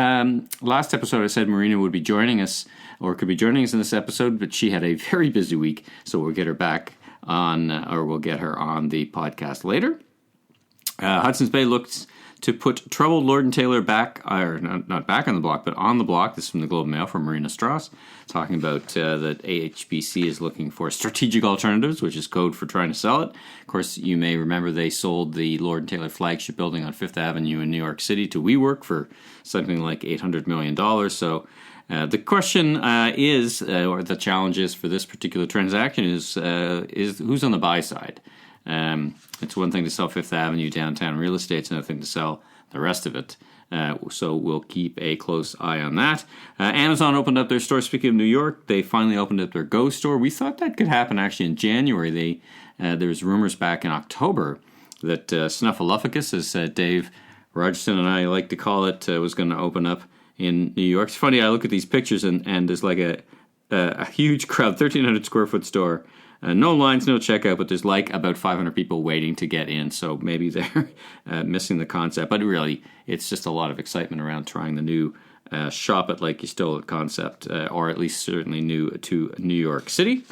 last episode I said Marina would be joining us, or could be joining us in this episode, but she had a very busy week, so we'll get her back on, or we'll get her on the podcast later. Hudson's Bay looks to put troubled Lord & Taylor back, or not back on the block, but on the block. This is from the Globe and Mail from Marina Strauss, talking about that AHBC is looking for strategic alternatives, which is code for trying to sell it. Of course, you may remember they sold the Lord & Taylor flagship building on Fifth Avenue in New York City to WeWork for something like $800 million. So the question is, or the challenge is for this particular transaction is who's on the buy side? It's one thing to sell Fifth Avenue downtown real estate, it's another thing to sell the rest of it. So we'll keep a close eye on that. Amazon opened up their store. Speaking of New York, they finally opened up their Go store. We thought that could happen actually in January. There was rumors back in October that Snuffleupagus, as Dave Rogerson and I like to call it, was going to open up in New York. It's funny, I look at these pictures and there's like a huge crowd, 1,300 square foot store. No lines, no checkout, but there's like about 500 people waiting to get in, so maybe they're missing the concept. But really, it's just a lot of excitement around trying the new shop it like you stole it concept, or at least certainly new to New York City.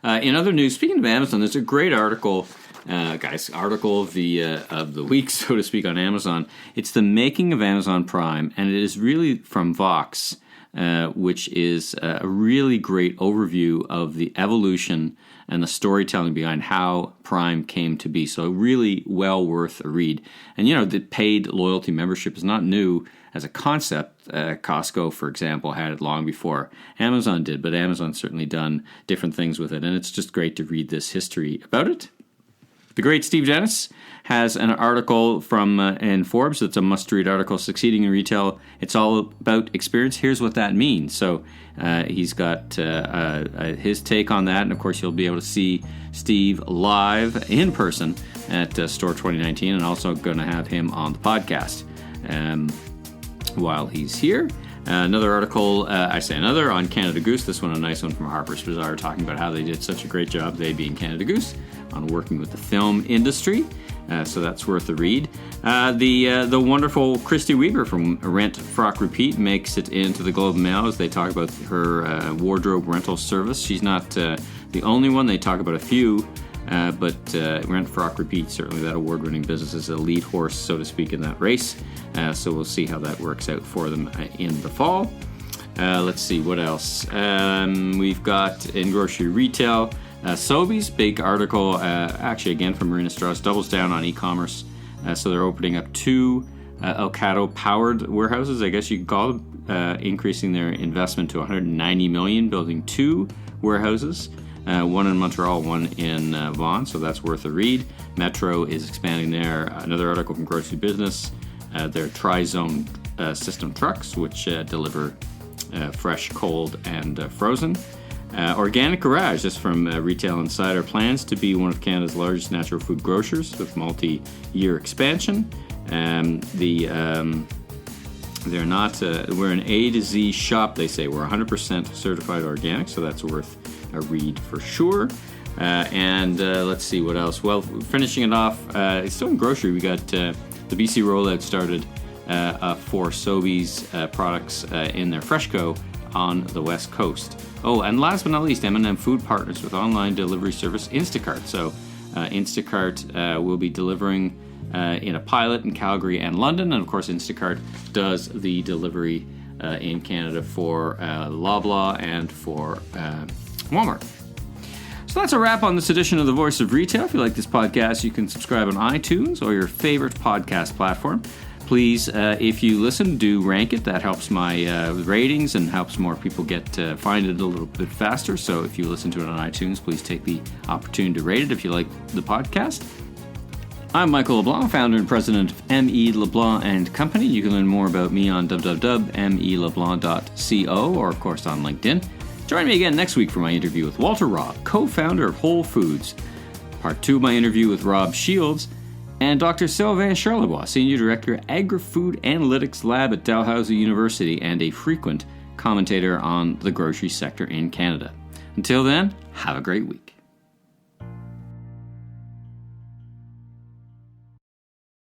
In other news, speaking of Amazon, there's a great article, article of the week, so to speak, on Amazon. It's the making of Amazon Prime, and it is really from Vox. Which is a really great overview of the evolution and the storytelling behind how Prime came to be. So really well worth a read. And, the paid loyalty membership is not new as a concept. Costco, for example, had it long before Amazon did, but Amazon's certainly done different things with it. And it's just great to read this history about it. The great Steve Dennis has an article from in Forbes that's a must-read article, Succeeding in Retail. It's all about experience. Here's what that means. So he's got his take on that. And, of course, you'll be able to see Steve live in person at Store 2019, and also going to have him on the podcast while he's here. Another article, on Canada Goose. This one a nice one from Harper's Bazaar, talking about how they did such a great job, they being Canada Goose, on working with the film industry. So that's worth a read. The wonderful Christy Weaver from Rent, Frock, Repeat makes it into the Globe and Mail as they talk about her wardrobe rental service. She's not the only one. They talk about a few. But Rent, Frock, Repeat, certainly that award-winning business is a lead horse, so to speak, in that race. So we'll see how that works out for them in the fall. Let's see, what else? We've got in grocery retail, Sobeys, big article, actually again from Marina Strauss, doubles down on e-commerce. So they're opening up 2 Elgato-powered warehouses, I guess you could call them, increasing their investment to $190 million, building 2 warehouses. One in Montreal, one in Vaughan, so that's worth a read. Metro is expanding there. Another article from Grocery Business, their Tri-Zone system trucks, which deliver fresh, cold, and frozen. Organic Garage, this from Retail Insider, plans to be one of Canada's largest natural food grocers with multi-year expansion. They're not, we're an A to Z shop, they say. We're 100% certified organic, so that's worth a read for sure. Let's see what else. Well, finishing it off, still in grocery, we got the BC rollout started for Sobeys products in their Freshco on the West Coast. Oh, and last but not least, M&M Food partners with online delivery service Instacart. So Instacart will be delivering in a pilot in Calgary and London. And of course, Instacart does the delivery in Canada for Loblaw and for Walmart. So that's a wrap on this edition of The Voice of Retail. If you like this podcast, you can subscribe on iTunes or your favorite podcast platform. Please, if you listen, do rank it. That helps my ratings and helps more people find it a little bit faster. So if you listen to it on iTunes, please take the opportunity to rate it if you like the podcast. I'm Michael LeBlanc, founder and president of M.E. LeBlanc and Company. You can learn more about me on www.meleblanc.co or, of course, on LinkedIn. Join me again next week for my interview with Walter Robb, co-founder of Whole Foods. Part 2 of my interview with Rob Shields and Dr. Sylvain Charlebois, Senior Director, Agri-Food Analytics Lab at Dalhousie University and a frequent commentator on the grocery sector in Canada. Until then, have a great week.